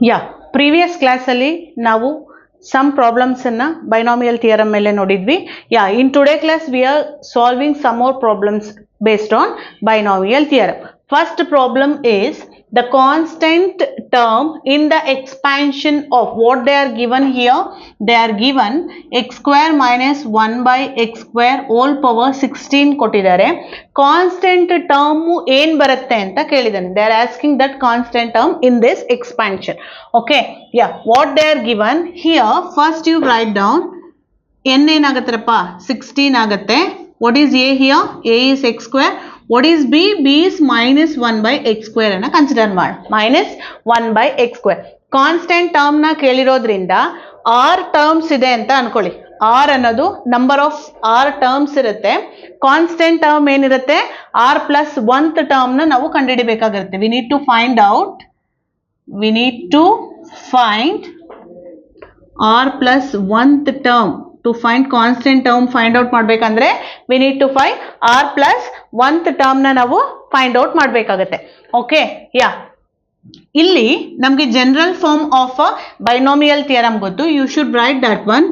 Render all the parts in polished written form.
Yeah, previous class ಅಲ್ಲಿ ನಾವು some problems ಅನ್ನ binomial theorem ಮೇಲೆ ನೋಡಿದ್ವಿ. Yeah, in today class we are solving some more problems based on binomial theorem. First problem is the constant term in the expansion of what they are given here. They are given x square minus 1 by x square whole power 16 ಕೊಟ್ಟಿದ್ದಾರೆ. Constant term ಏನ್ ಬರುತ್ತೆ ಅಂತ ಕೇಳಿದಾನೆ. They are asking that constant term in this expansion. Okay, yeah, what they are given here, first you write down n ಏನಾಗತ್ತರಪ್ಪ 16 ಆಗುತ್ತೆ. What is a here? A is x square. What is b? b is minus 1 by x square ಅನ್ನ consider ಮಾಡಿ. minus 1 by x square. Constant term ನ ಕೇಳಿರೋದ್ರಿಂದ r terms ಇದೆ ಅಂತ ಅನ್ಕೊಳ್ಳಿ. r ಅನ್ನೋದು number of r terms ಇರುತ್ತೆ. Constant term ಏನಿರುತ್ತೆ r plus 1th term ನ ನಾವು ಕಂಡುಹಿಡಿಬೇಕಾಗಿರುತ್ತೆ. we need to find r plus 1th term. to find constant term find out ಮಾಡಬೇಕಂದ್ರೆ we need to find r plus 1th term ನ ನಾವು find out ಮಾಡಬೇಕಾಗುತ್ತೆ. Okay, yeah, ಇಲ್ಲಿ ನಮಗೆ general form of binomial theorem ಗೊತ್ತು. You should write that one.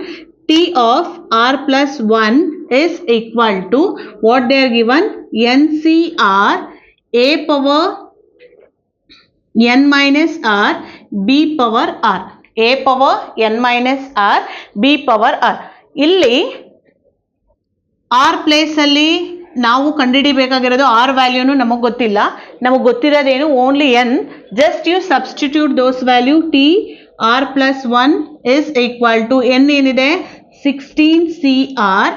t of r plus 1 is equal to what they are given, ncr a power n minus r b power r. a power n minus r b power r. ಇಲ್ಲಿ r place ಅಲ್ಲಿ ನಾವು ಕಂಡುಹಿಡಿಬೇಕಾಗಿರೋದು r ವ್ಯಾಲ್ಯೂನು ನಮಗೆ ಗೊತ್ತಿಲ್ಲ. ನಮಗೆ ಗೊತ್ತಿರೋದೇನು only n. Just you substitute those value. t r plus 1 is equal to n ಏನಿದೆ 16cr.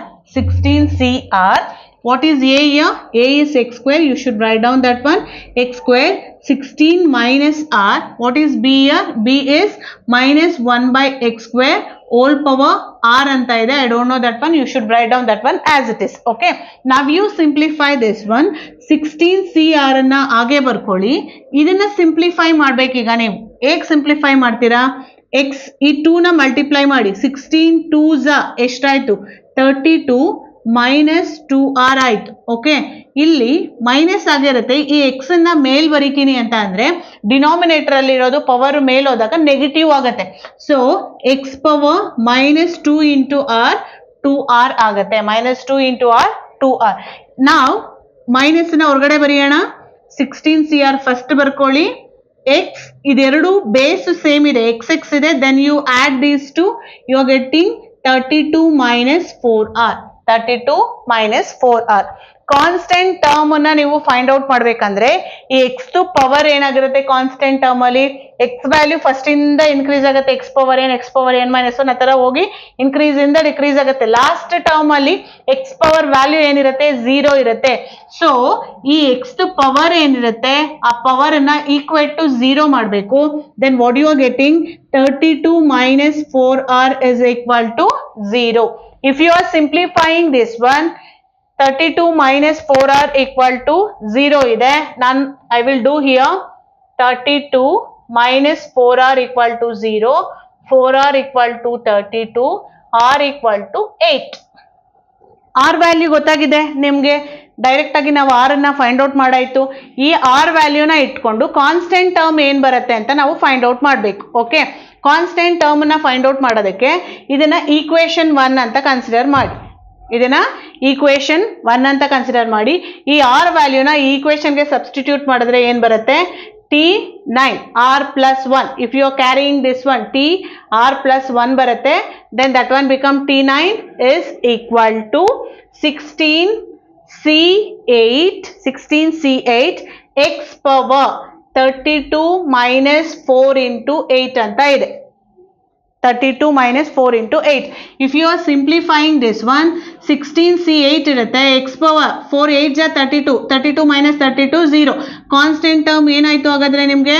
What is a here? a is x square. You should write down that one. x square 16 minus r. What is b here? b is minus 1 by x square whole power r anta ide. I don't know that one. You should write down that one as it is. Okay. Now you simplify this one. 16cr ಅನ್ನ ಹಾಗೆ ಬರ್ಕೊಳ್ಳಿ. ಇದನ್ನ simplify ಮಾಡ್ಬೇಕು. ಈಗ ನೀವು ಹೇಗೆ simplify ಮಾಡ್ತೀರಾ? x ಈ 2 ನ ಮಲ್ಟಿಪ್ಲೈ ಮಾಡಿ. 16 2s ಎಷ್ಟಾಯ್ತು? 32 ಮೈನಸ್ 2r ಆಯ್ತು. ಓಕೆ, ಇಲ್ಲಿ ಮೈನಸ್ ಆಗಿರುತ್ತೆ. ಈ ಎಕ್ಸ್ ಅನ್ನ ಮೇಲ್ ಬರೀತೀನಿ ಅಂತ ಅಂದ್ರೆ ಡಿನಾಮಿನೇಟರ್ ಅಲ್ಲಿ ಇರೋದು ಪವರ್ ಮೇಲ್ ಹೋದಾಗ ನೆಗೆಟಿವ್ ಆಗುತ್ತೆ. So x power minus 2 into r 2r ಆಗುತ್ತೆ. Minus 2 into r 2r. ನಾವು ಮೈನಸ್ ನ ಹೊರಗಡೆ ಬರೆಯೋಣ. 16cr ಫಸ್ಟ್ ಬರ್ಕೊಳ್ಳಿ. ಎಕ್ಸ್ ಇದೆರಡು ಬೇಸ್ ಸೇಮ್ ಇದೆ, ಎಕ್ಸ್ ಎಕ್ಸ್ ಇದೆ. Then you add these two, you are getting 32 minus 4r. 32 minus 4r. Constant term ಅನ್ನ ನೀವು ಫೈಂಡ್ ಔಟ್ ಮಾಡ್ಬೇಕಂದ್ರೆ ಈ ಎಕ್ಸ್ ಪವರ್ ಏನಾಗಿರುತ್ತೆ ಕಾನ್ಸ್ಟೆಂಟ್ ಟರ್ಮ್ ಅಲ್ಲಿ? ಎಕ್ಸ್ ವ್ಯಾಲ್ಯೂ ಫಸ್ಟ್ ಇಂದ ಇನ್ಕ್ರೀಸ್ ಆಗುತ್ತೆ. ಎಕ್ಸ್ ಪವರ್ n ಮೈನಸ್ 1 ಆ ತರ ಹೋಗಿ ಇನ್ಕ್ರೀಸ್ ಇಂದ ಡಿಕ್ರೀಸ್ ಆಗುತ್ತೆ. ಲಾಸ್ಟ್ ಟರ್ಮ್ ಅಲ್ಲಿ ಎಕ್ಸ್ ಪವರ್ ವ್ಯಾಲ್ಯೂ ಏನಿರುತ್ತೆ 0 ಇರುತ್ತೆ. ಸೊ ಈ ಎಕ್ಸ್ ಪವರ್ ಏನಿರುತ್ತೆ ಆ ಪವರ್ ಅನ್ನ ಈಕ್ವಲ್ ಟು 0 ಮಾಡಬೇಕು. Then what you are getting 32 minus 4r is equal to 0. If you are simplifying this one, 32 minus 4r equal to 0 ಇದೆ. I will do here 32 minus 4r equal to 0, 4r equal to 32, r equal to 8. r value ಗೊತ್ತಾಗಿದೆ ನಿಮ್ಗೆ. Direct ಆಗಿ ನಾವು r ಅನ್ನ find out ಮಾಡಾಯ್ತು. ಈ r ವ್ಯಾಲ್ಯೂನ ಇಟ್ಕೊಂಡು constant term ಏನ್ ಬರುತ್ತೆ ಅಂತ ನಾವು ಫೈಂಡ್ ಔಟ್ ಮಾಡಬೇಕು. ಓಕೆ, ಕಾನ್ಸ್ಟೆಂಟ್ ಟರ್ಮ್ ನ ಫೈಂಡ್ ಔಟ್ ಮಾಡೋದಕ್ಕೆ ಇದನ್ನ ಈಕ್ವೇಶನ್ 1 ಅಂತ ಕನ್ಸಿಡರ್ ಮಾಡಿ. ಇದನ್ನ ಈಕ್ವೇಶನ್ 1 ಅಂತ ಕನ್ಸಿಡರ್ ಮಾಡಿ. ಈ r ವ್ಯಾಲ್ಯೂನ ಈ ಈಕ್ವೇಶನ್ಗೆ ಸಬ್ಸ್ಟಿಟ್ಯೂಟ್ ಮಾಡಿದ್ರೆ ಏನ್ ಬರುತ್ತೆ? t9 r plus 1. if you are carrying this one, t r plus 1 ಬರುತ್ತೆ. then that one become t9 is equal to 16c8 x power 32 minus 4 into 8 ಅಂತ ಇದೆ. 32 minus 4 into 8. if you are simplifying this one, 16c8 ಇರುತ್ತೆ. x power 4 8 ಜಾ 32, 32 minus 32 0. Constant term ಏನಾಯ್ತು ಹಾಗಾದ್ರೆ ನಿಮ್ಗೆ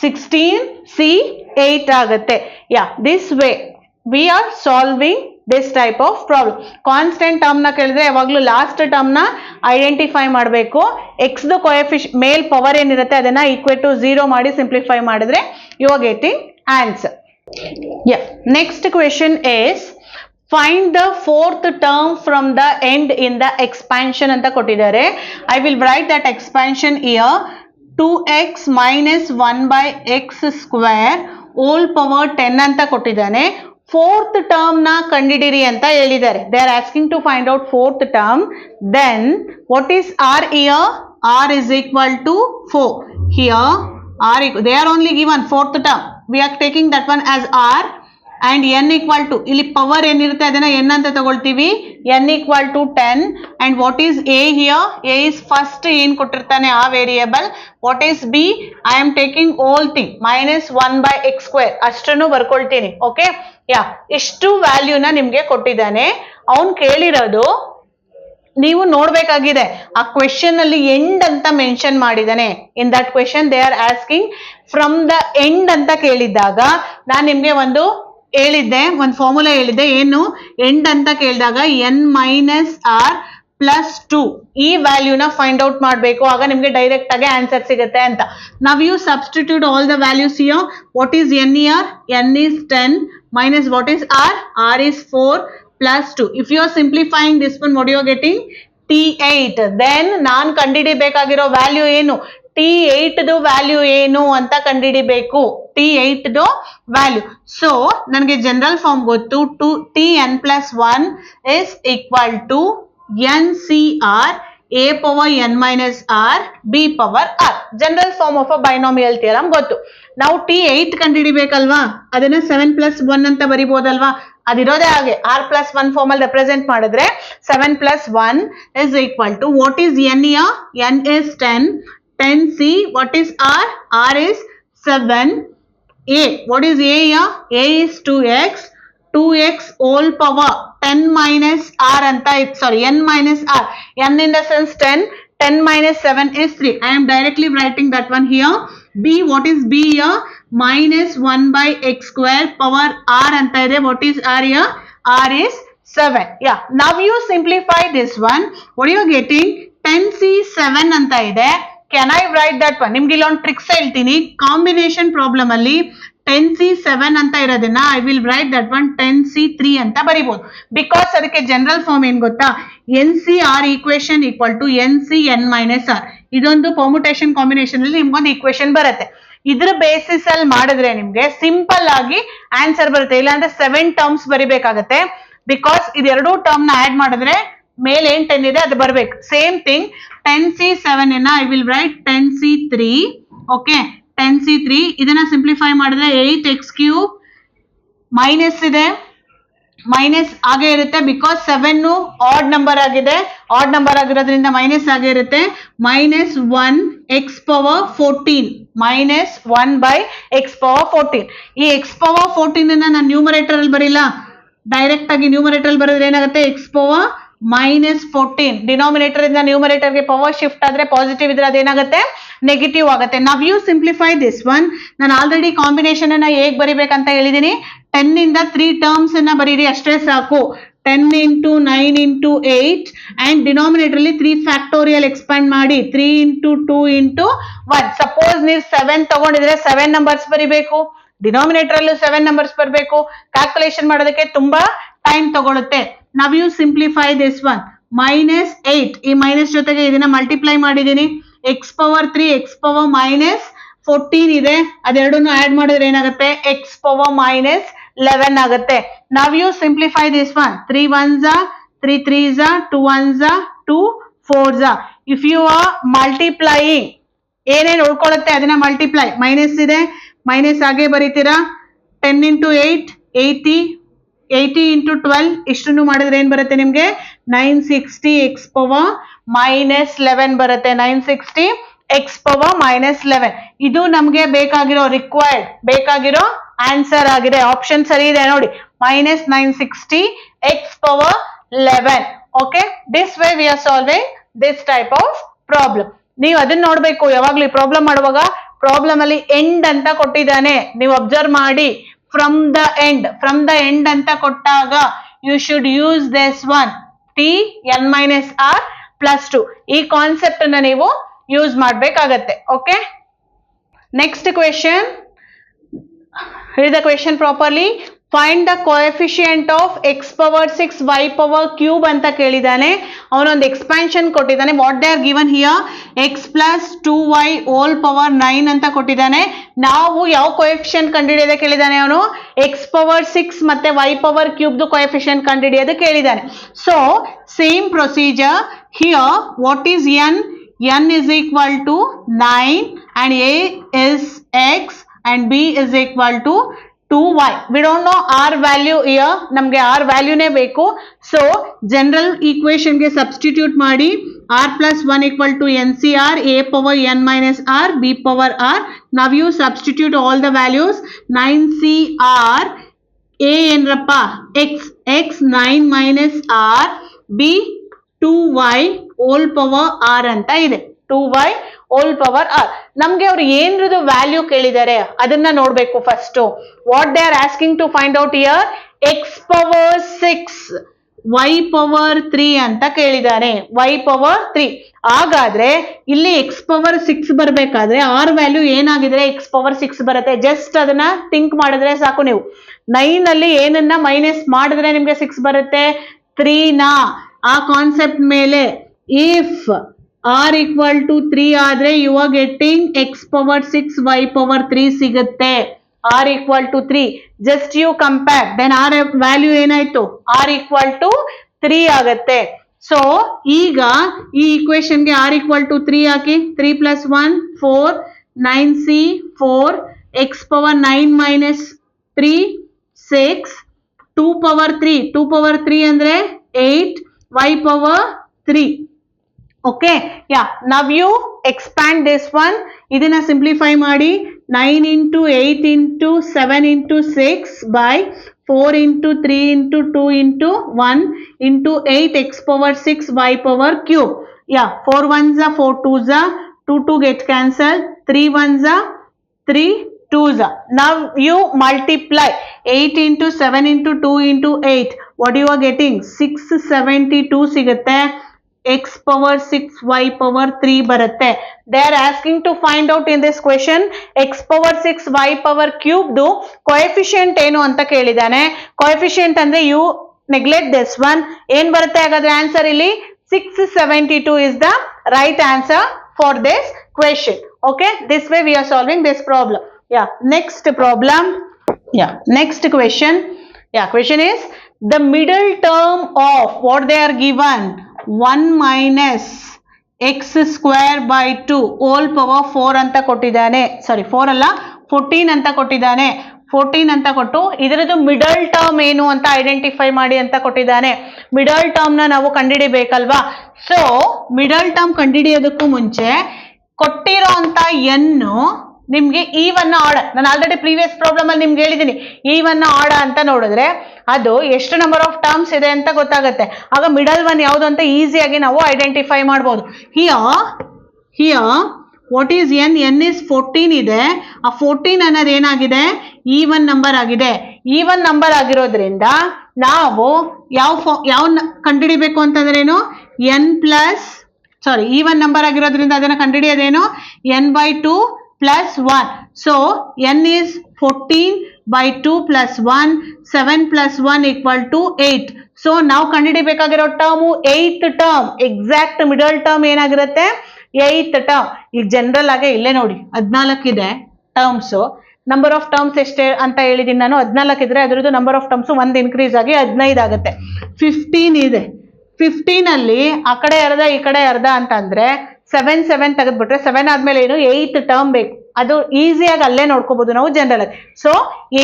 16c8 ಆಗುತ್ತೆ. This way we are solving this type of problem. Constant term ನ ಕೇಳಿದ್ರೆ ಯಾವಾಗ್ಲೂ ಲಾಸ್ಟ್ ಟರ್ಮ್ ನ ಐಡೆಂಟಿಫೈ ಮಾಡಬೇಕು. ಎಕ್ಸ್ ಮೇಲ್ ಪವರ್ ಏನಿರುತ್ತೆ ಅದನ್ನ ಈಕ್ವಲ್ ಟು 0 ಮಾಡಿ ಸಿಂಪ್ಲಿಫೈ ಮಾಡಿದ್ರೆ you are getting answer. Next question is find the fourth term from the end in the expansion ಅಂತ ಕೊಟ್ಟಿದ್ದಾರೆ. I will write that expansion here. 2x minus 1 by x square whole power 10 ಅಂತ ಕೊಟ್ಟಿದ್ದಾನೆ. Fourth term ನ ಕಂಡಿಡಿರಿ ಅಂತ ಹೇಳಿದ್ದಾರೆ. They are asking to find out fourth term. Then what is r here? R is equal to 4. Here R they are only given fourth term. We are taking that one as R and n equal to ಇಲ್ಲಿ power ಏನಿರುತ್ತೆ ಅದನ್ನ n ಅಂತ ತಗೊಳ್ತೀವಿ. n equal to 10 and what is a here? A is first ಏನ್ ಕೊಟ್ಟಿರ್ತಾನೆ ಆ variable. What is b? I am taking all thing minus 1 by x square ಅಷ್ಟನ್ನು ಬರ್ಕೊಳ್ತೀನಿ. Okay yeah, ಇಷ್ಟು ವ್ಯಾಲ್ಯೂನ ನಿಮ್ಗೆ ಕೊಟ್ಟಿದ್ದಾನೆ. ಅವನು ಕೇಳಿರೋದು ನೀವು ನೋಡ್ಬೇಕಾಗಿದೆ ಆ ಕ್ವೆಶನ್ ಅಲ್ಲಿ ಎಂಡ್ ಅಂತ ಮೆನ್ಷನ್ ಮಾಡಿದಾನೆ. In that question they are asking from the end ಅಂತ ಕೇಳಿದ್ದಾಗ ನಾನು ನಿಮ್ಗೆ ಒಂದು ಹೇಳಿದ್ದೆ, ಒಂದು ಫಾರ್ಮುಲಾ ಹೇಳಿದ್ದೆ. ಏನು ಎಂಡ್ ಅಂತ ಕೇಳಿದಾಗ n ಮೈನಸ್ ಆರ್ ಪ್ಲಸ್ 2 ಈ ವ್ಯಾಲ್ಯೂನ ಫೈಂಡ್ ಔಟ್ ಮಾಡಬೇಕು. ಆಗ ನಿಮ್ಗೆ ಡೈರೆಕ್ಟ್ ಆಗಿ ಆನ್ಸರ್ ಸಿಗುತ್ತೆ ಅಂತ. ನಾವ್ you substitute all the values here. What is n here? n is 10 minus what is r? r is 4 plus 2. If you are simplifying this one, what you are getting? T8. Then ನಾನು ಕಂಡುಹಿಡಿಬೇಕಾಗಿರೋ value ಏನು? T8 ದು value ಏನು ಅಂತ ಕಂಡುಹಿಡಿಬೇಕು. T8 ದು value. So ನನಗೆ general form ಗೊತ್ತು. Tn plus 1 is equal to NCR a power n minus r b power r. General form of a binomial theorem ಗೊತ್ತು. ನಾವು T8 ಕಂಡುಹಿಡಿಬೇಕಲ್ವಾ, ಅದನ್ನ 7 plus 1 ಅಂತ ಬರಿಬೋದಲ್ವಾ. ಅದಿರೋದೇ ಹಾಗೆ r plus 1 ಫಾರ್ಮ್ ಅಲ್ಲಿ ರೆಪ್ರೆಸೆಂಟ್ ಮಾಡಿದ್ರೆ 7 plus 1 is equal to what is n here? n is 10. 10c. What is r? r is 7. a. What is a here? a is 2x. 2x whole power 10 minus r anta sorry n minus r. n in the sense 10. 10 minus 7 is 3. I am directly writing that one here. b. What is b here? Minus 1 by x square power r anta ide. What is r here? r is 7. Yeah. Now you simplify this one. What you are getting? 10c 7 anta ide. Can I write that one? ನಿಮ್ಗೆ ಇಲ್ಲೊಂದು tricks ಹೇಳ್ತೀನಿ. Combination problem ಅಲ್ಲಿ 10c 7 ಅಂತ ಇರೋದನ್ನ I will write that one 10c 3 ಅಂತ ಬರಿಬಹುದು. Because ಅದಕ್ಕೆ general form ಏನ್ ಗೊತ್ತಾ? NCR equation equal to NCn minus r. ಇದೊಂದು ಪರ್ಮುಟೇಷನ್ ಕಾಂಬಿನೇಷನ್ ಅಲ್ಲಿ ನಿಮ್ಗೊಂದು ಈಕ್ವೇಶನ್ ಬರುತ್ತೆ. ಇದ್ರ ಬೇಸಿಸ್ ಅಲ್ಲಿ ಮಾಡಿದ್ರೆ ನಿಮ್ಗೆ ಸಿಂಪಲ್ ಆಗಿ ಆನ್ಸರ್ ಬರುತ್ತೆ. ಇಲ್ಲಾಂದ್ರೆ 7 ಟರ್ಮ್ಸ್ ಬರಿಬೇಕಾಗತ್ತೆ. ಬಿಕಾಸ್ ಇದೆರಡೂ ಟರ್ಮ್ ನ ಆಡ್ ಮಾಡಿದ್ರೆ ಮೇಲೆ ಏನ್ 10 ಇದೆ ಅದು ಬರ್ಬೇಕು. ಸೇಮ್ ಥಿಂಗ್ 10c 7 ಅನ್ನ I will right 10c 3. Okay 10c 3 ಇದನ್ನ ಸಿಂಪ್ಲಿಫೈ ಮಾಡಿದ್ರೆ 8x ಕ್ಯೂಬ್ ಮೈನಸ್ ಇದೆ, ಮೈನಸ್ ಆಗೇ ಇರುತ್ತೆ. ಬಿಕಾಸ್ 7 ಆಡ್ ನಂಬರ್ ಆಗಿದೆ, ಆಡ್ ನಂಬರ್ ಆಗಿರೋದ್ರಿಂದ ಮೈನಸ್ ಆಗೇ ಇರುತ್ತೆ. Minus 1 x power 14 minus 1 by x power 14. ಈ x ಪವರ್ 14 ಅನ್ನ ನಾನು ನ್ಯೂಮರೇಟರ್ ಅಲ್ಲಿ ಬರೀಲ್ಲ, ಡೈರೆಕ್ಟ್ ಆಗಿ ನ್ಯೂಮರೇಟರ್ ಅಲ್ಲಿ ಬರೆದ್ರೆ ಏನಾಗುತ್ತೆ? x power minus 14. ಡಿನಾಮಿನೇಟರ್ ಇಂದ ನ್ಯೂಮರೇಟರ್ ಗೆ ಪವರ್ ಶಿಫ್ಟ್ ಆದ್ರೆ ಪಾಸಿಟಿವ್ ಇದ್ರೆ ಅದೇನಾಗುತ್ತೆ? ನೆಗೆಟಿವ್ ಆಗುತ್ತೆ. ನಾವ್ ಯು ಸಿಂಪ್ಲಿಫೈ ದಿಸ್ ಒನ್. ನಾನು ಆಲ್ರೆಡಿ ಕಾಂಬಿನೇಷನ್ ಅನ್ನ ಹೇಗ್ ಬರಿಬೇಕಂತ ಹೇಳಿದೀನಿ. 10 ಇಂದ 3 ಟರ್ಮ್ಸ್ ಅನ್ನ ಬರೀರಿ ಅಷ್ಟೇ ಸಾಕು. 10 into 9 into 8 and ಡಿನಾಮಿನೇಟರ್ ಅಲ್ಲಿ 3 ಫ್ಯಾಕ್ಟೋರಿಯಲ್ ಎಕ್ಸ್ಪಾಂಡ್ ಮಾಡಿ 3 into 2 into 1. ಸಪೋಸ್ ನೀವು 7 ತಗೊಂಡಿದ್ರೆ 7 ನಂಬರ್ಸ್ ಬರಿಬೇಕು, ಡಿನಾಮಿನೇಟರ್ ಅಲ್ಲೂ 7 ನಂಬರ್ಸ್ ಬರಬೇಕು. ಕ್ಯಾಲ್ಕುಲೇಷನ್ ಮಾಡೋದಕ್ಕೆ ತುಂಬಾ ಟೈಮ್ ತಗೊಳುತ್ತೆ. ನಾವ್ you simplify this one. Minus 8 ಈ ಮೈನಸ್ ಜೊತೆಗೆ ಇದನ್ನ ಮಲ್ಟಿಪ್ಲೈ ಮಾಡಿದೀನಿ. x power 3 x power minus 14 ಇದೆ, ಅದೆರಡನ್ನು ಆಡ್ ಮಾಡಿದ್ರೆ ಏನಾಗುತ್ತೆ? x ಪವರ್ ಮೈನಸ್ 11 ಆಗುತ್ತೆ. ನಾವ್ you simplify this one. 3 1s are 3 3s are 2 1s are 2 4s are. If you are multiplying ಏನೇನು ಉಳ್ಕೊಳ್ಳುತ್ತೆ ಅದನ್ನ ಮಲ್ಟಿಪ್ಲೈ. ಮೈನಸ್ ಇದೆ, ಮೈನಸ್ ಆಗೇ ಬರೀತೀರಾ. 10 into 8 80, 80 into 12 ಇಷ್ಟನ್ನು ಮಾಡಿದ್ರೆ ಏನ್ ಬರುತ್ತೆ ನಿಮ್ಗೆ? 960 x ಪವರ್ ಮೈನಸ್ 11 ಬರುತ್ತೆ. 960 x ಪವರ್ ಮೈನಸ್ 11. ಇದು ನಮ್ಗೆ ಬೇಕಾಗಿರೋ ಬೇಕಾಗಿರೋ ಆನ್ಸರ್ ಆಗಿದೆ. ಆಪ್ಷನ್ ಸರಿ ಇದೆ ನೋಡಿ. Minus 960 x power 11. Okay, this way we are solving this type of problem. ನೀವು ಅದನ್ನ ನೋಡ್ಬೇಕು ಯಾವಾಗ್ಲೂ ಈ ಪ್ರಾಬ್ಲಮ್ ಮಾಡುವಾಗ. ಪ್ರಾಬ್ಲಮ್ ಅಲ್ಲಿ ಎಂಡ್ ಅಂತ ಕೊಟ್ಟಿದ್ದಾನೆ, ನೀವು ಅಬ್ಸರ್ವ್ ಮಾಡಿ. ಫ್ರಮ್ ದ ಎಂಡ್ ಅಂತ ಕೊಟ್ಟಾಗ you should use this one Tn minus r plus 2. ಈ ಕಾನ್ಸೆಪ್ಟ್ ಅನ್ನ ನೀವು ಯೂಸ್ ಮಾಡ್ಬೇಕಾಗತ್ತೆ. Okay, next question. read the question properly. Find the coefficient of x power 6 y power cube ಅಂತ ಕೇಳಿದಾನೆ. ಅವನೊಂದು expansion ಕೊಟ್ಟಿದ್ದಾನೆ. What they are given here x plus 2y whole power 9 ಅಂತ ಕೊಟ್ಟಿದ್ದಾನೆ. ನಾವು ಯಾವ ಕೋಎಫಿಷಿಯಂಟ್ ಕಂಡುಹಿಡಿಯೋದು ಕೇಳಿದಾನೆ ಅವನು, x ಪವರ್ 6 ಮತ್ತೆ y ಪವರ್ ಕ್ಯೂಬ್ದು ಕೋಎಫಿಷಿಯಂಟ್ ಕಂಡುಹಿಡಿಯೋದು ಕೇಳಿದಾನೆ. So same procedure here. What is n is equal to 9 and a is x and b is equal to 2y. We don't know r value here. ನಮಗೆ r value ನೇ ಬೇಕು. So general equation ಗೆ substitute ಮಾಡಿ r plus 1 equal to ncr a power n minus r b power r. Now you substitute all the values. 9cr a ಏನರಪ್ಪ x 9 minus r b 2y whole power r ಅಂತ ಇದೆ. 2y whole power r. ನಮ್ಗೆ ಅವ್ರು ಏನ್ರದು value ಕೇಳಿದ್ದಾರೆ ಅದನ್ನ ನೋಡ್ಬೇಕು first. What they are asking to find out here x power 6 y power 3 ಅಂತ ಕೇಳಿದ್ದಾರೆ. y power 3. ಹಾಗಾದ್ರೆ ಇಲ್ಲಿ x ಪವರ್ 6 ಬರ್ಬೇಕಾದ್ರೆ r ವ್ಯಾಲ್ಯೂ ಏನಾಗಿದ್ರೆ x ಪವರ್ 6 ಬರುತ್ತೆ. ಜಸ್ಟ್ ಅದನ್ನ ಥಿಂಕ್ ಮಾಡಿದ್ರೆ ಸಾಕು ನೀವು. 9 ಅಲ್ಲಿ ಏನನ್ನ ಮೈನಸ್ ಮಾಡಿದ್ರೆ ನಿಮ್ಗೆ 6 ಬರುತ್ತೆ, 3 ನ. ಆ ಕಾನ್ಸೆಪ್ಟ್ ಮೇಲೆ ಇಫ್ r equal to 3 ಆದ್ರೆ you are getting x power 6 y power 3 ಸಿಗುತ್ತೆ. r equal to 3 just you compare, then r value ಏನಾಯ್ತು, r equal to 3 ಆಗುತ್ತೆ. ಸೊ ಈಗ ಈ ಈಕ್ವೇಶನ್ಗೆ r equal to 3 ಹಾಕಿ. 3 plus 1 4 9c 4 x power 9 minus 3 6 2 power 3 ಅಂದ್ರೆ 8 y power 3. okay, yeah, now you expand this one. ಇದನ್ನ simplify ಮಾಡಿ 9 into 8 into 7 into 6 by 4 into 3 into 2 into 1 into 8 x power 6 y power cube. yeah, 4 ones are 4 twos are 2 get cancelled, 3 ones are 3 twos are. Now you multiply 8 into 7 into 2 into 8. what you are getting 672 ಸಿಗುತ್ತೆ. x power 6 y power 3 ಬರುತ್ತೆ. they are asking to find out in this question x power 6 y power cube ದು coefficient ಏನು ಅಂತ ಕೇಳಿದಾನೆ. coefficient ಅಂದ್ರೆ you neglect this one. ಏನ್ ಬರುತ್ತೆ ಹಾಗಾದ್ರೆ answer ಇಲ್ಲಿ 672 is the right answer for this question. okay, this way we are solving this problem. yeah, next problem. yeah, next question. yeah, question is the middle term of what they are given 1 minus x square by 2 whole power 4 ಅಂತ ಕೊಟ್ಟಿದ್ದಾನೆ. ಸಾರಿ 4 ಅಲ್ಲ 14 ಅಂತ ಕೊಟ್ಟಿದ್ದಾನೆ. 14 ಅಂತ ಕೊಟ್ಟು ಇದರದ್ದು middle term ಏನು ಅಂತ ಐಡೆಂಟಿಫೈ ಮಾಡಿ ಅಂತ ಕೊಟ್ಟಿದ್ದಾನೆ. ಮಿಡಲ್ ಟರ್ಮ್ ನ ನಾವು ಕಂಡುಹಿಡಿಬೇಕಲ್ವಾ. ಸೊ ಮಿಡಲ್ ಟರ್ಮ್ ಕಂಡುಹಿಡಿಯೋದಕ್ಕೂ ಮುಂಚೆ ಕೊಟ್ಟಿರೋ ಅಂತ ಎನ್ನು ನಿಮ್ಗೆ ಈವನ್ನ ಆರ್ಡರ್, ನಾನು ಆಲ್ರೆಡಿ ಪ್ರೀವಿಯಸ್ ಪ್ರಾಬ್ಲಮ್ ಅಲ್ಲಿ ನಿಮ್ಗೆ ಹೇಳಿದ್ದೀನಿ, ಈವನ್ನ ಆರ್ಡರ್ ಅಂತ ನೋಡಿದ್ರೆ ಅದು ಎಷ್ಟು ನಂಬರ್ ಆಫ್ ಟರ್ಮ್ಸ್ ಇದೆ ಅಂತ ಗೊತ್ತಾಗುತ್ತೆ. ಆಗ ಮಿಡಲ್ ಒನ್ ಯಾವುದು ಅಂತ ಈಸಿಯಾಗಿ ನಾವು ಐಡೆಂಟಿಫೈ ಮಾಡ್ಬೋದು. Here what is N is 14 ಇದೆ. ಆ 14 ಅನ್ನೋದು ಏನಾಗಿದೆ, ಈವನ್ ನಂಬರ್ ಆಗಿದೆ. ಈವನ್ ನಂಬರ್ ಆಗಿರೋದ್ರಿಂದ ನಾವು ಯಾವ ಕಂಡುಹಿಡಿಬೇಕು ಅಂತಂದ್ರೇನು, ಎನ್ ಪ್ಲಸ್ ಈವನ್ ನಂಬರ್ ಆಗಿರೋದ್ರಿಂದ ಅದನ್ನ ಕಂಡುಹಿಡಿಯೋದೇನು, n by 2 plus 1. so n is 14 by 2 plus 1, 7 plus 1 equal to 8. so ನಾವು ಕಂಡುಹಿಡಿಬೇಕಾಗಿರೋ term 8th term. Exact middle term ಏನಾಗಿರುತ್ತೆ, 8th ಟರ್ಮ್. ಈಗ ಜನರಲ್ ಆಗಿ ಇಲ್ಲೇ ನೋಡಿ 14 ಇದೆ ಟರ್ಮ್ಸ್. ನಂಬರ್ ಆಫ್ ಟರ್ಮ್ಸ್ ಎಷ್ಟೇ ಅಂತ ಹೇಳಿದೀನಿ ನಾನು, 14 ಇದ್ರೆ ಅದರದ್ದು ನಂಬರ್ ಆಫ್ ಟರ್ಮ್ಸ್ 1 ಇನ್ಕ್ರೀಸ್ ಆಗಿ 15 ಆಗುತ್ತೆ. 15 ಇದೆ. 15 ಅಲ್ಲಿ ಆ ಕಡೆ ಅರ್ಧ ಈ ಕಡೆ ಅರ್ಧ ಅಂತಂದ್ರೆ 7 ತೆಗೆದ್ಬಿಟ್ರೆ 7 ಆದ್ಮೇಲೆ ಏನು, 8th ಟರ್ಮ್ ಬೇಕು. ಅದು ಈಸಿಯಾಗಿ ಅಲ್ಲೇ ನೋಡ್ಕೋಬಹುದು ನಾವು ಜನರಲ್ ಆಗಿ. ಸೊ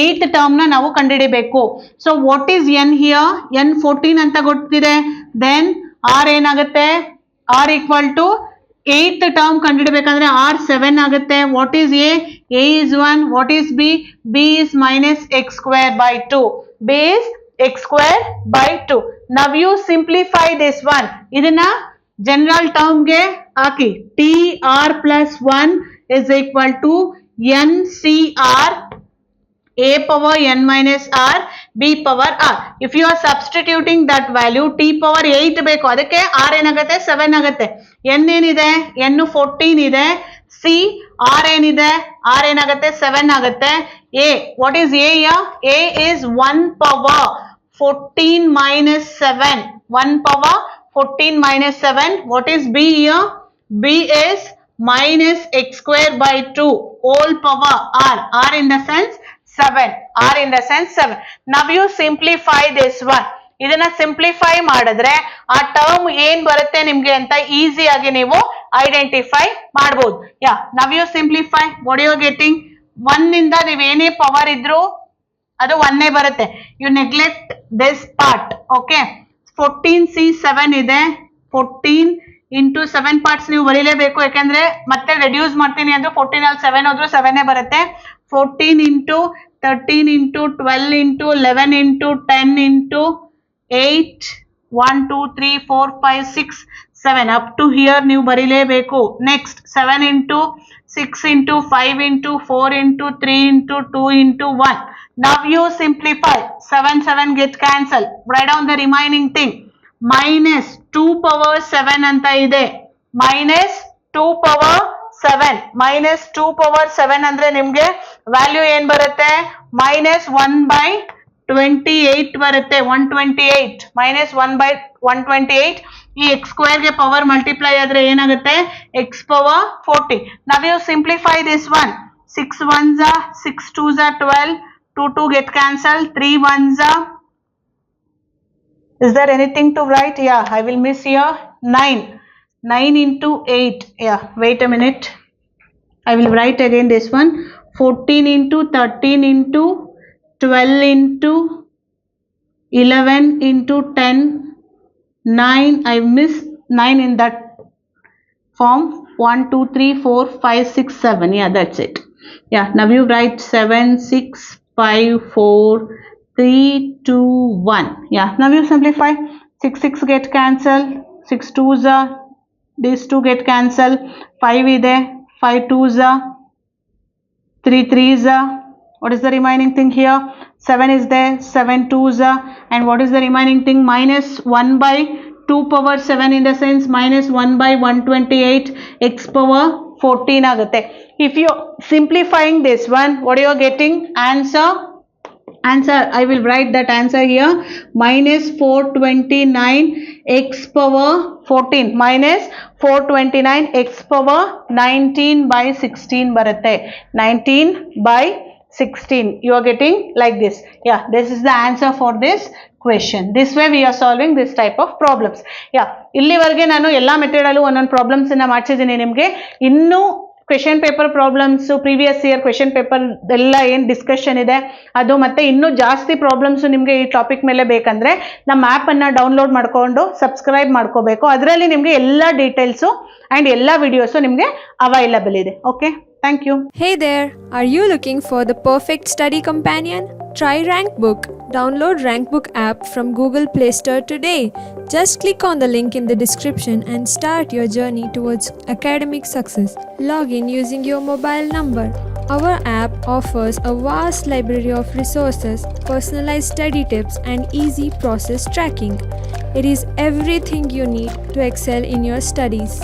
8th ಟರ್ಮ್ ನ ನಾವು ಕಂಡುಹಿಡಿಬೇಕು. So what is n here, n 14 ಅಂತ ಗೊತ್ತಿದೆ. ದೆನ್ ಆರ್ ಏನಾಗುತ್ತೆ, r equal to 8th term ಕಂಡುಹಿಡಬೇಕಂದ್ರೆ ಆರ್ 7 ಆಗುತ್ತೆ. What is a is 1. what is b is minus x square by 2. b is x square by 2. now you simplify this one. ಇದನ್ನ general term ಗೆ ಹಾಕಿ. T r plus 1 is equal to ncr a power n minus r b power r. if you are substituting that value, t power 8 ಬೇಕು, ಅದಕ್ಕೆ r ಏನಾಗುತ್ತೆ 7 ಆಗುತ್ತೆ. n ಏನಿದೆ, n 14 ಇದೆ. c r ಏನಿದೆ, r ಏನಾಗುತ್ತೆ 7 ಆಗುತ್ತೆ. A. What is A here? A is 1 power 14 minus 7. 1 power 14 minus 7. What is B here? B is minus x square by 2 whole power R. R in the sense 7. R in the sense 7. Now you simplify this one. ಇದನ್ನ simplify ಮಾಡಿದ್ರೆ ಆ term ಏನ್ ಬರುತ್ತೆ ನಿಮ್ಗೆ ಅಂತ easy ಆಗಿ ನೀವು identify ಮಾಡಬಹುದು. Yeah now you simplify what you getting 1 ಇಂದ ನೀವು ಏನೇ ಪವರ್ ಇದ್ರು ಅದು 1 ಬರುತ್ತೆ. You neglect this part. Okay 14C7 ಇದೆ. 14 ಇಂಟು 7 ಪಾರ್ಟ್ಸ್ ನೀವು ಬರೀಲೇಬೇಕು, ಯಾಕಂದ್ರೆ ಮತ್ತೆ ರೆಡ್ಯೂಸ್ ಮಾಡ್ತೀನಿ ಅಂದ್ರೆ 14 ಅಲ್ಲಿ 7 ಹೋದ್ರು 7 ಬರುತ್ತೆ. 14 into 13 into 12 into 11 into 10 into 8 1 2 3 4 5 6 7 up to here ನೀವು ಬರೀಲೇಬೇಕು. Next 7 into 6 into 5 into 4 into 3 into 2 into 1. now you simplify. 7 get cancel. write down the remaining thing. minus 2 power 7 ಅಂತ ಇದೆ. minus 2 power 7 minus 2 power 7 ಅಂದ್ರೆ ನಿಮ್ಗೆ value ಏನ್ ಬರುತ್ತೆ? minus 1 by 28 ಬರುತ್ತೆ. 128 minus 1 by 128. ಈ x square ಗೆ ಪವರ್ ಮಲ್ಟಿಪ್ಲೈ ಆದ್ರೆ ಏನಾಗುತ್ತೆ? x power 40. now you simplify this one. 6 1s are 6 2s are 12. 2 2 get cancelled. 3 1s are. Is there anything to write? Yeah, I will miss here. 9 into 8. Yeah, wait a minute. I will write again this one. 14 into 13 into 12 into 11 into 10. 9. I missed 9 in that form. 1 2 3 4 5 6 7. Yeah, that's it. Yeah, now you write 7 6 5 4 3 2 1. yeah, now you simplify. 6 6 get cancelled. 6 2s are, these 2 get cancelled. 5 ide. 5 2s are, 3 3s are. what is the remaining thing here? 7 is there. 7 2s are, and what is the remaining thing? minus 1 by 2 power 7 in the sense minus 1 by 128 x power 14 ಆಗುತ್ತೆ. if you simplifying this one, what you are getting? answer I will write that answer here. minus 429 x power 14 minus 429 x power 19 by 16 ಬರುತ್ತೆ. 19 by 16. you are getting like this. yeah, this is the answer for this question. this way we are solving this type of problems. yeah, ಇಲ್ಲಿವರೆಗೆ ನಾನು ಎಲ್ಲಾ method ಅಲ್ಲೂ ಒಂದೊಂದು problems ಅನ್ನ ಮಾಡ್ಸಿದ್ದೀನಿ ನಿಮಗೆ. ಇನ್ನು question paper problems, previous year question paper ಎಲ್ಲ ಏನು ಡಿಸ್ಕಷನ್ ಇದೆ ಅದು, ಮತ್ತೆ ಇನ್ನೂ ಜಾಸ್ತಿ ಪ್ರಾಬ್ಲಮ್ಸ್ ನಿಮಗೆ ಈ ಟಾಪಿಕ್ ಮೇಲೆ ಬೇಕಂದ್ರೆ ನಮ್ಮ ಆ್ಯಪ್ ಅನ್ನ ಡೌನ್ಲೋಡ್ ಮಾಡ್ಕೊಂಡು ಸಬ್ಸ್ಕ್ರೈಬ್ ಮಾಡ್ಕೋಬೇಕು. ಅದರಲ್ಲಿ ನಿಮಗೆ ಎಲ್ಲ ಡೀಟೇಲ್ಸು ಆ್ಯಂಡ್ ಎಲ್ಲ ವಿಡಿಯೋಸು ನಿಮಗೆ ಅವೈಲಬಲ್ ಇದೆ. Okay, thank you. Hey there, are you looking for the perfect study companion? Try Rankbook. Download Rankbook app from Google Play Store today. Just click on the link in the description and start your journey towards academic success. Log in using your mobile number. Our app offers a vast library of resources, personalized study tips, and easy process tracking. It is everything you need to excel in your studies.